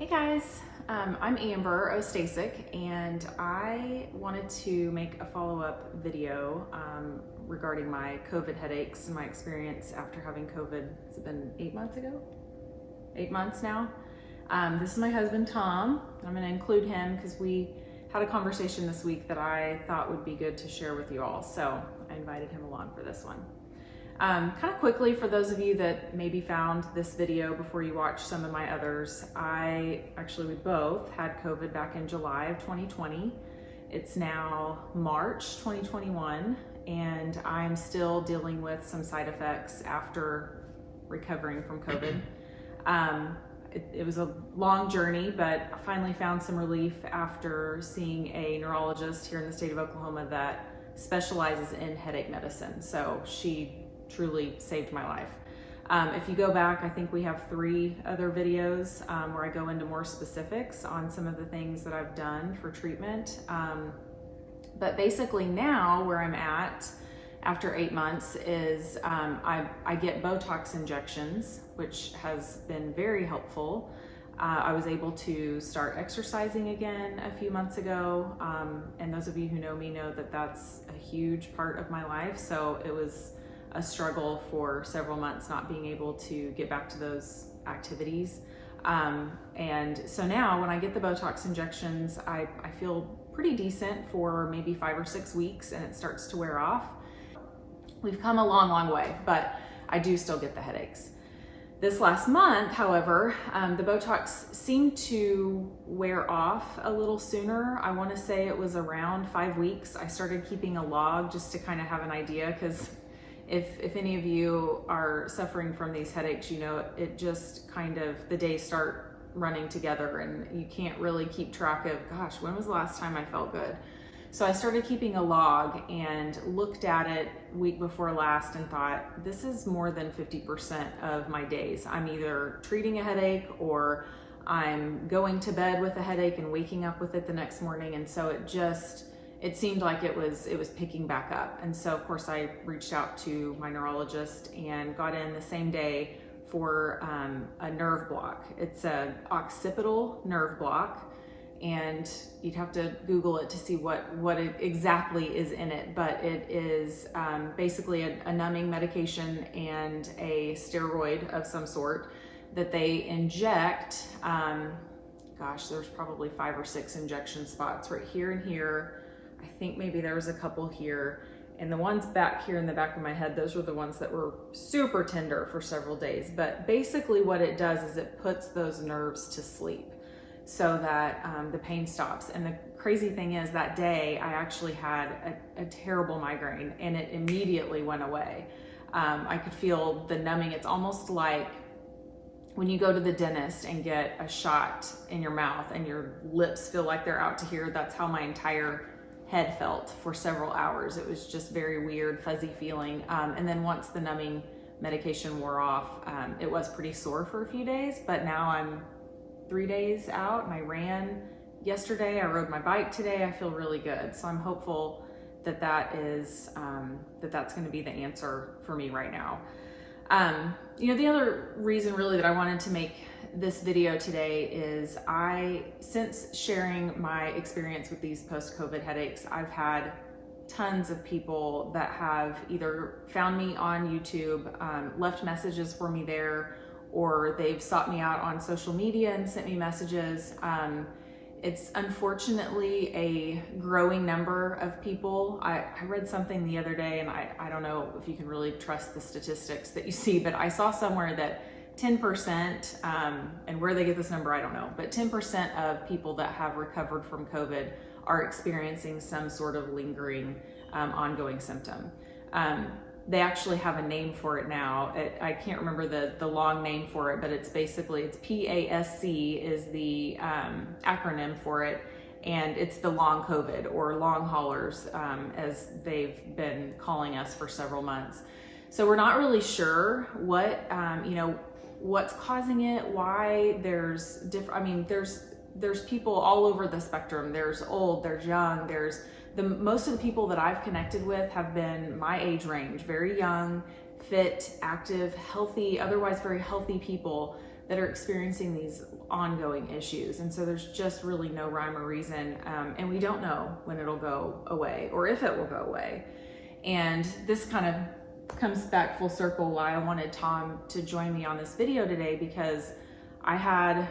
Hey guys, I'm Amber Ostasic, and I wanted to make a follow-up video regarding my COVID headaches and my experience after having COVID. Has it been 8 months ago? 8 months now. This is my husband, Tom. I'm going to include him because we had a conversation this week that I thought would be good to share with you all. So I invited him along for this one. Kind of quickly, for those of you that maybe found this video before you watched some of my others, we both had COVID back in July of 2020. It's now March 2021, and I'm still dealing with some side effects after recovering from COVID. It was a long journey, but I finally found some relief after seeing a neurologist here in the state of Oklahoma that specializes in headache medicine. So she truly saved my life. If you go back, I think we have 3 other videos where I go into more specifics on some of the things that I've done for treatment. But basically now where I'm at after 8 months is I get Botox injections, which has been very helpful. I was able to start exercising again a few months ago. And those of you who know me know that that's a huge part of my life. So it was a struggle for several months not being able to get back to those activities. And so now when I get the Botox injections, I feel pretty decent for maybe 5 or 6 weeks, and it starts to wear off. We've come a long, long way, but I do still get the headaches. This last month, however, the Botox seemed to wear off a little sooner. I want to say it was around 5 weeks. I started keeping a log just to kind of have an idea, because if any of you are suffering from these headaches, you know, it just kind of, the days start running together and you can't really keep track of, gosh, when was the last time I felt good? So I started keeping a log and looked at it week before last and thought, this is more than 50% of my days. I'm either treating a headache or I'm going to bed with a headache and waking up with it the next morning. And so it seemed like it was picking back up. And so of course I reached out to my neurologist and got in the same day for a nerve block. It's a occipital nerve block, and you'd have to Google it to see what it exactly is in it, but it is basically a numbing medication and a steroid of some sort that they inject. Gosh, there's probably 5 or 6 injection spots right here and here. I think maybe there was a couple here, and the ones back here in the back of my head, those were the ones that were super tender for several days. But basically what it does is it puts those nerves to sleep so that the pain stops. And the crazy thing is, that day I actually had a terrible migraine, and it immediately went away. I could feel the numbing. It's almost like when you go to the dentist and get a shot in your mouth and your lips feel like they're out to here. That's how my entire head felt for several hours. It was just very weird, fuzzy feeling. And then once the numbing medication wore off, it was pretty sore for a few days, but now I'm 3 days out, and I ran yesterday, I rode my bike today. I feel really good. So I'm hopeful that that's going to be the answer for me right now. The other reason really that I wanted to make this video today is since sharing my experience with these post-COVID headaches, I've had tons of people that have either found me on YouTube, left messages for me there, or they've sought me out on social media and sent me messages. It's unfortunately a growing number of people. I read something the other day, and I don't know if you can really trust the statistics that you see, but I saw somewhere that 10%, and where they get this number, I don't know, but 10% of people that have recovered from COVID are experiencing some sort of lingering, ongoing symptom. They actually have a name for it now. I can't remember the long name for it, but it's PASC is the acronym for it. And it's the long COVID, or long haulers, as they've been calling us for several months. So we're not really sure what's causing it, why there's there's people all over the spectrum. There's old, there's young, most of the people that I've connected with have been my age range, very young, fit, active, healthy, otherwise very healthy people that are experiencing these ongoing issues. And so there's just really no rhyme or reason. And we don't know when it'll go away or if it will go away. And this kind of comes back full circle why I wanted Tom to join me on this video today, because I have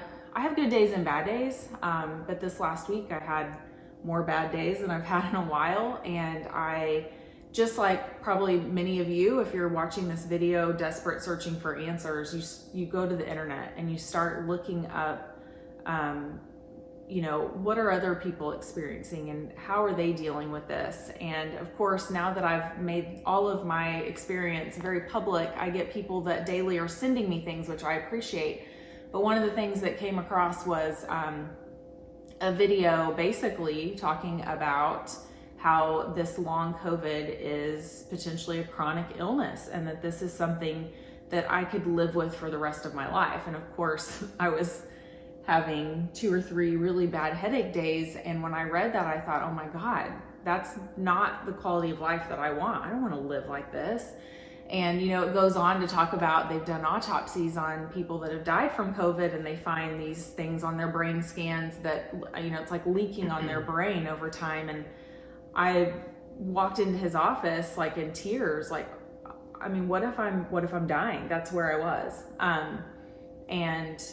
good days and bad days. But this last week I had more bad days than I've had in a while. And I, just like probably many of you, if you're watching this video, desperate searching for answers, you go to the internet and you start looking up, what are other people experiencing and how are they dealing with this? And of course, now that I've made all of my experience very public, I get people that daily are sending me things, which I appreciate. But one of the things that came across was a video basically talking about how this long COVID is potentially a chronic illness and that this is something that I could live with for the rest of my life. And of course, I was having 2 or 3 really bad headache days. And when I read that, I thought, oh my God, that's not the quality of life that I want. I don't want to live like this. And, it goes on to talk about, they've done autopsies on people that have died from COVID, and they find these things on their brain scans that, it's like leaking on their brain over time. And I walked into his office like in tears, like, what if I'm dying? That's where I was. And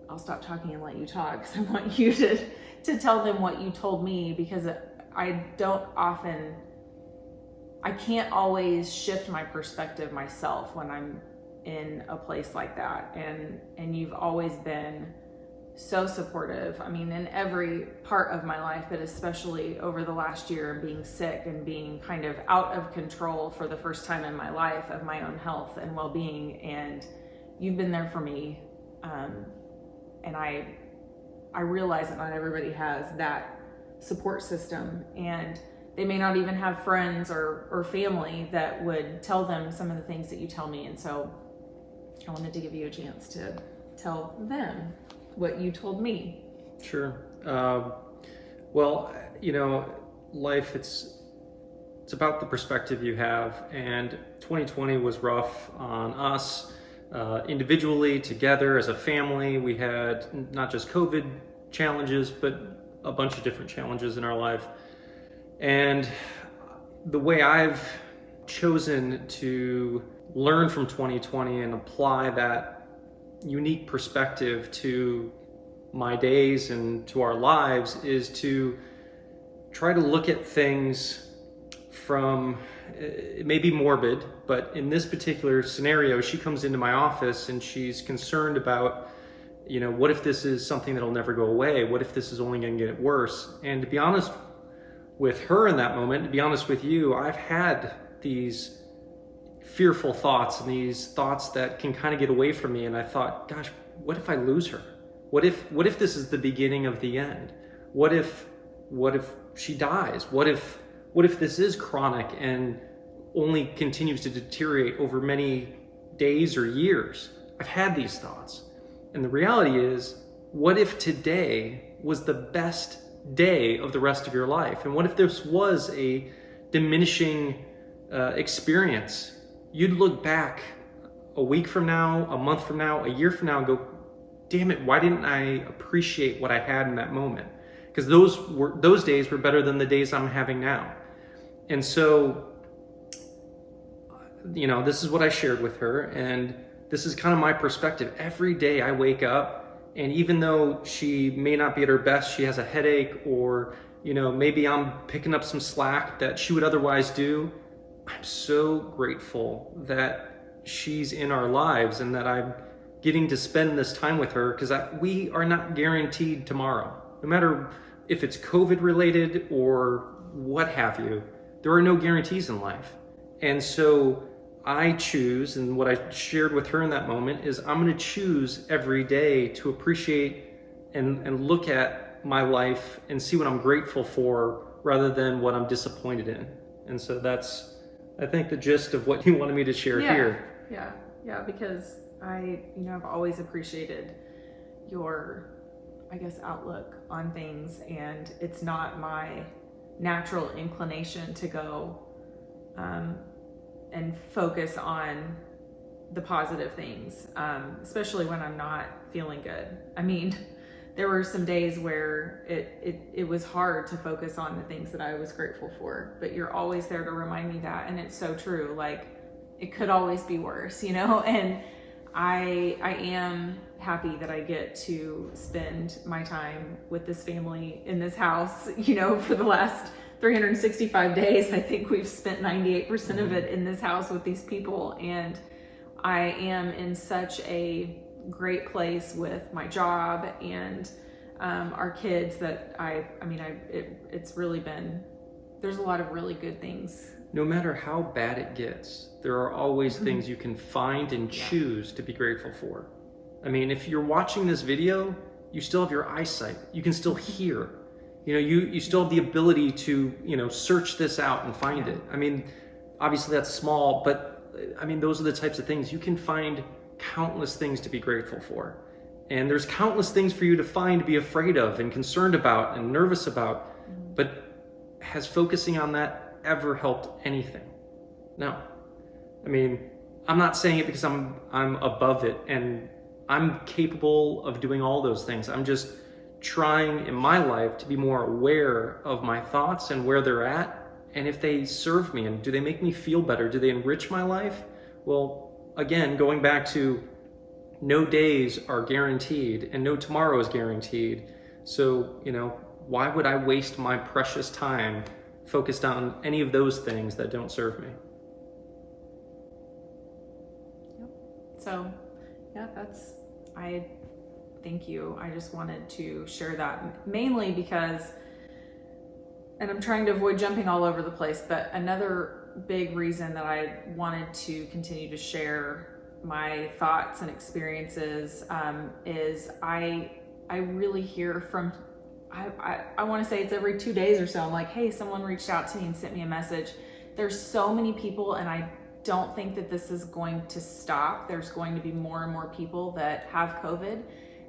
I'll stop talking and let you talk, because I want you to tell them what you told me, because I can't always shift my perspective myself when I'm in a place like that. And you've always been so supportive. In every part of my life, but especially over the last year, being sick and being kind of out of control for the first time in my life of my own health and well-being. And you've been there for me. And I realize that not everybody has that support system, and they may not even have friends or family that would tell them some of the things that you tell me. And so I wanted to give you a chance to tell them what you told me. Sure. Well, life, it's about the perspective you have, and 2020 was rough on us individually, together as a family. We had not just COVID challenges, but a bunch of different challenges in our life. And the way I've chosen to learn from 2020 and apply that unique perspective to my days and to our lives is to try to look at things from, it may be morbid, but in this particular scenario, she comes into my office and she's concerned about, what if this is something that'll never go away? What if this is only going to get worse? And to be honest with her in that moment, to be honest with you, I've had these fearful thoughts and these thoughts that can kind of get away from me. And I thought, gosh, what if I lose her? What if this is the beginning of the end? What if she dies? What if this is chronic and only continues to deteriorate over many days or years? I've had these thoughts. And the reality is, what if today was the best day of the rest of your life? And what if this was a diminishing experience? You'd look back a week from now, a month from now, a year from now, and go, damn it, why didn't I appreciate what I had in that moment? Because those days were better than the days I'm having now. And so, this is what I shared with her, and this is kind of my perspective. Every day I wake up, and even though she may not be at her best, she has a headache, or maybe I'm picking up some slack that she would otherwise do, I'm so grateful that she's in our lives and that I'm getting to spend this time with her, because we are not guaranteed tomorrow. No matter if it's COVID related or what have you, there are no guarantees in life. And so I choose, and what I shared with her in that moment is, I'm going to choose every day to appreciate and look at my life and see what I'm grateful for rather than what I'm disappointed in. And so that's, I think, the gist of what you wanted me to share here. Yeah, because I've always appreciated your, outlook on things, and it's not my natural inclination to go and focus on the positive things, especially when I'm not feeling good. I mean, there were some days where it was hard to focus on the things that I was grateful for, but you're always there to remind me that. And it's so true. Like, it could always be worse, you know? And I am happy that I get to spend my time with this family in this house, you know, for the last 365 days. I think we've spent 98% of it in this house with these people. And I am in such a great place with my job and our kids that it's really been, there's a lot of really good things. No matter how bad it gets, there are always things you can find and choose to be grateful for. I mean, if you're watching this video, you still have your eyesight. You can still hear. You know, you still have the ability to, you know, search this out and find it. I mean, obviously that's small, but I mean, those are the types of things. You can find countless things to be grateful for. And there's countless things for you to find, to be afraid of and concerned about and nervous about. But has focusing on that ever helped anything? No. I mean, I'm not saying it because I'm above it and I'm capable of doing all those things. I'm just trying in my life to be more aware of my thoughts and where they're at, and if they serve me and do they make me feel better? Do they enrich my life? Well, again, going back to no days are guaranteed and no tomorrow is guaranteed. So, you know, why would I waste my precious time focused on any of those things that don't serve me? Yep. So, yeah, I thank you. I just wanted to share that mainly because, and I'm trying to avoid jumping all over the place, but another big reason that I wanted to continue to share my thoughts and experiences is I really hear from, I want to say it's every 2 days or so. I'm like, hey, someone reached out to me and sent me a message. There's so many people, and I don't think that this is going to stop. There's going to be more and more people that have COVID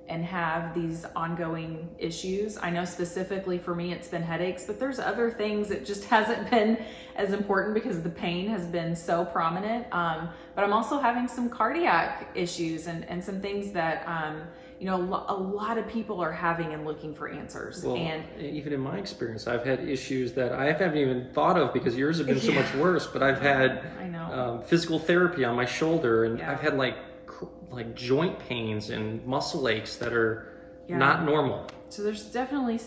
and have these ongoing issues. I know specifically for me, it's been headaches, but there's other things that just hasn't been as important because the pain has been so prominent. But I'm also having some cardiac issues and some things that, you know, a lot of people are having and looking for answers. Well, and even in my experience, I've had issues that I haven't even thought of because yours have been so much worse, but I've had physical therapy on my shoulder, and I've had like joint pains and muscle aches that are not normal. So there's definitely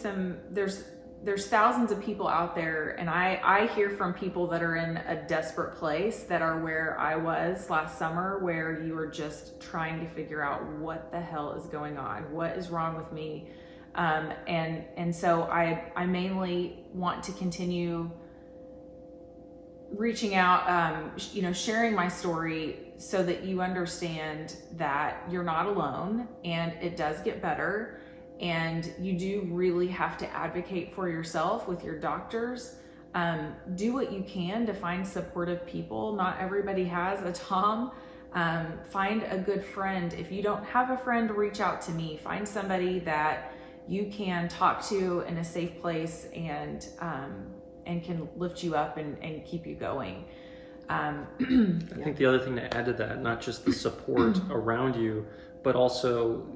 there's thousands of people out there, and I hear from people that are in a desperate place, that are where I was last summer, where you are just trying to figure out what the hell is going on, what is wrong with me, and so I mainly want to continue reaching out, you know, sharing my story so that you understand that you're not alone and it does get better. And you do really have to advocate for yourself with your doctors. Do what you can to find supportive people. Not everybody has a Tom. Find a good friend. If you don't have a friend, reach out to me. Find somebody that you can talk to in a safe place and can lift you up and keep you going. I think the other thing to add to that, not just the support around you, but also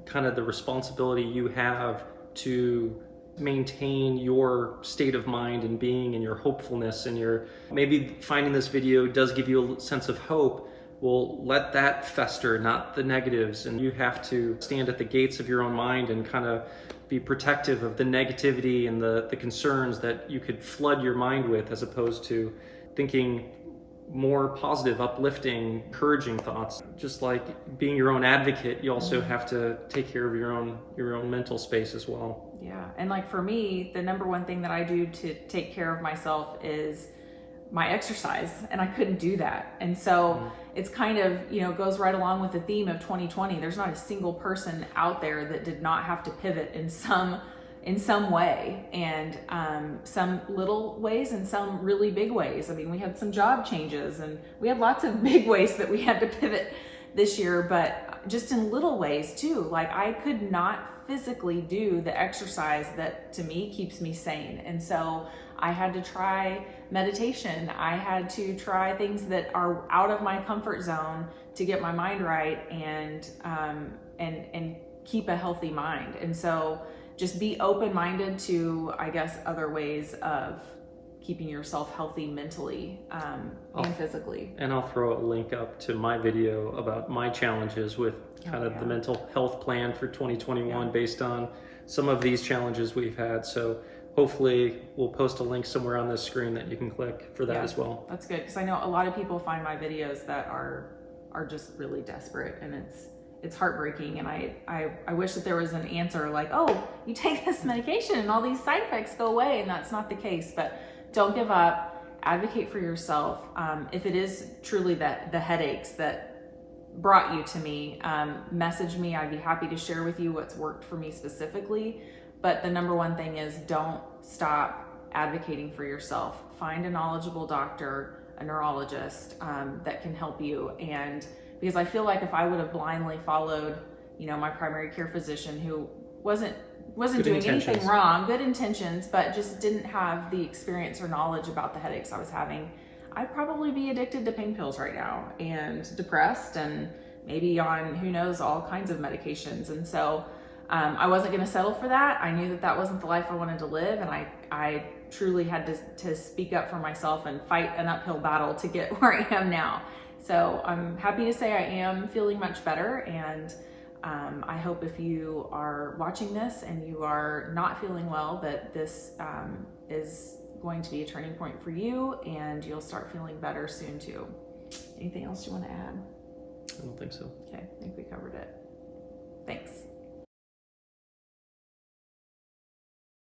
kind of the responsibility you have to maintain your state of mind and being and your hopefulness, and your, maybe finding this video does give you a sense of hope. Well, let that fester, not the negatives. And you have to stand at the gates of your own mind and kind of be protective of the negativity and the concerns that you could flood your mind with, as opposed to thinking more positive, uplifting, encouraging thoughts. Just like being your own advocate, you also have to take care of your own mental space as well. Yeah, and like for me, the number one thing that I do to take care of myself is my exercise, and I couldn't do that. And so it's kind of, you know, goes right along with the theme of 2020. There's not a single person out there that did not have to pivot in some way, and some little ways and some really big ways. I mean, we had some job changes and we had lots of big ways that we had to pivot this year, but just in little ways too. Like, I could not physically do the exercise that to me keeps me sane. And so I had to try meditation. I had to try things that are out of my comfort zone to get my mind right. And and keep a healthy mind. And so just be open-minded to, I guess, other ways of keeping yourself healthy mentally and physically. And I'll throw a link up to my video about my challenges with kind of the mental health plan for 2021 based on some of these challenges we've had. So hopefully we'll post a link somewhere on this screen that you can click for that as well. That's good, because I know a lot of people find my videos that are just really desperate, and it's heartbreaking. And I wish that there was an answer like, oh, you take this medication and all these side effects go away, and that's not the case. But don't give up, advocate for yourself. If it is truly the headaches that brought you to me, message me. I'd be happy to share with you what's worked for me specifically. But the number one thing is, don't stop advocating for yourself. Find a knowledgeable doctor, a neurologist that can help you. And because I feel like if I would have blindly followed, my primary care physician, who wasn't doing anything wrong, good intentions, but just didn't have the experience or knowledge about the headaches I was having, I'd probably be addicted to pain pills right now and depressed and maybe on, who knows, all kinds of medications. And so I wasn't going to settle for that. I knew that wasn't the life I wanted to live. And I truly had to speak up for myself and fight an uphill battle to get where I am now. So I'm happy to say I am feeling much better. And I hope if you are watching this and you are not feeling well, that this is going to be a turning point for you and you'll start feeling better soon too. Anything else you want to add? I don't think so. Okay, I think we covered it. Thanks.